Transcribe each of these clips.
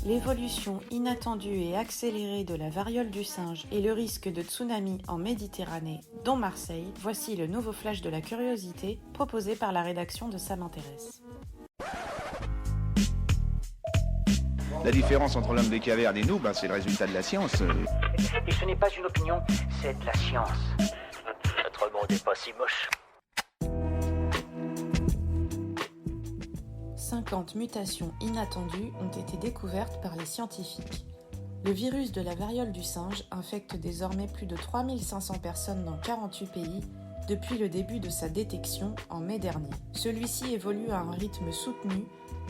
L'évolution inattendue et accélérée de la variole du singe et le risque de tsunami en Méditerranée, dont Marseille, voici le nouveau flash de la curiosité proposé par la rédaction de Ça m'intéresse. La différence entre l'homme des cavernes et nous, c'est le résultat de la science. Et ce n'est pas une opinion, c'est de la science. Notre monde n'est pas si moche. 50 mutations inattendues ont été découvertes par les scientifiques. Le virus de la variole du singe infecte désormais plus de 3500 personnes dans 48 pays depuis le début de sa détection en mai dernier. Celui-ci évolue à un rythme soutenu,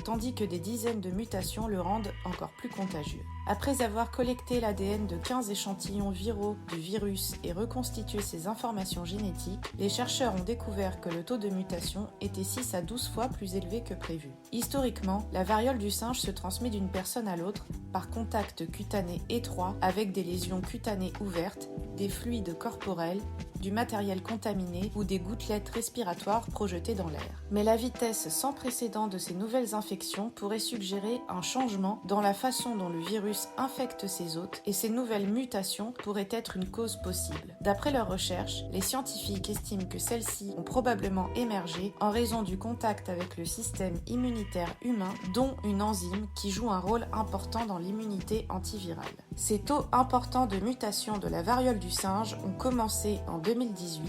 tandis que des dizaines de mutations le rendent encore plus contagieux. Après avoir collecté l'ADN de 15 échantillons viraux du virus et reconstitué ses informations génétiques, les chercheurs ont découvert que le taux de mutation était 6 à 12 fois plus élevé que prévu. Historiquement, la variole du singe se transmet d'une personne à l'autre par contact cutané étroit avec des lésions cutanées ouvertes, des fluides corporels, du matériel contaminé ou des gouttelettes respiratoires projetées dans l'air. Mais la vitesse sans précédent de ces nouvelles infections pourrait suggérer un changement dans la façon dont le virus infecte ses hôtes et ces nouvelles mutations pourraient être une cause possible. D'après leurs recherches, les scientifiques estiment que celles-ci ont probablement émergé en raison du contact avec le système immunitaire humain, dont une enzyme qui joue un rôle important dans l'immunité antivirale. Ces taux importants de mutation de la variole du singe ont commencé en 2018.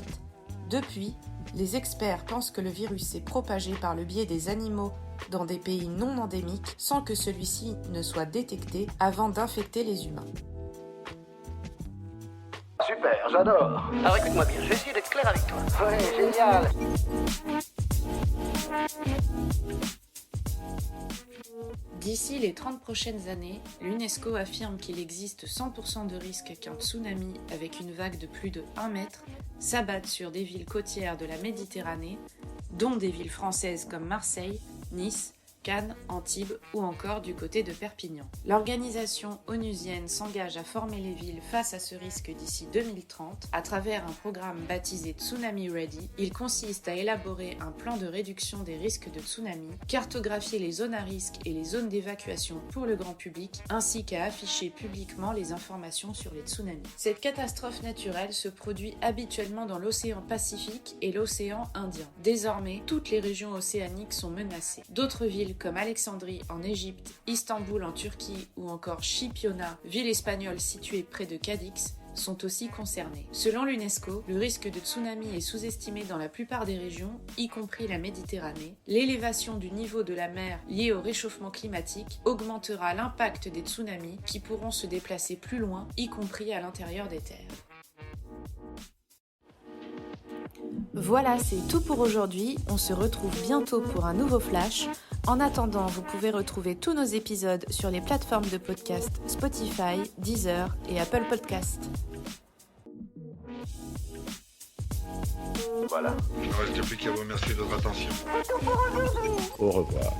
Depuis, les experts pensent que le virus s'est propagé par le biais des animaux dans des pays non endémiques sans que celui-ci ne soit détecté avant d'infecter les humains. Super, j'adore. Alors écoute-moi bien, je vais essayer d'être clair avec toi. Ouais, génial. D'ici les 30 prochaines années, l'UNESCO affirme qu'il existe 100% de risque qu'un tsunami avec une vague de plus de 1 mètre s'abatte sur des villes côtières de la Méditerranée, dont des villes françaises comme Marseille, Nice, Cannes, Antibes ou encore du côté de Perpignan. L'organisation onusienne s'engage à former les villes face à ce risque d'ici 2030 à travers un programme baptisé Tsunami Ready. Il consiste à élaborer un plan de réduction des risques de tsunami, cartographier les zones à risque et les zones d'évacuation pour le grand public, ainsi qu'à afficher publiquement les informations sur les tsunamis. Cette catastrophe naturelle se produit habituellement dans l'océan Pacifique et l'océan Indien. Désormais, toutes les régions océaniques sont menacées. D'autres villes comme Alexandrie en Égypte, Istanbul en Turquie ou encore Chipiona, ville espagnole située près de Cadix, sont aussi concernés. Selon l'UNESCO, le risque de tsunami est sous-estimé dans la plupart des régions, y compris la Méditerranée. L'élévation du niveau de la mer liée au réchauffement climatique augmentera l'impact des tsunamis qui pourront se déplacer plus loin, y compris à l'intérieur des terres. Voilà, c'est tout pour aujourd'hui. On se retrouve bientôt pour un nouveau flash. En attendant, vous pouvez retrouver tous nos épisodes sur les plateformes de podcast Spotify, Deezer et Apple Podcast. Voilà. Il ne reste plus qu'à vous remercier de votre attention. Au revoir.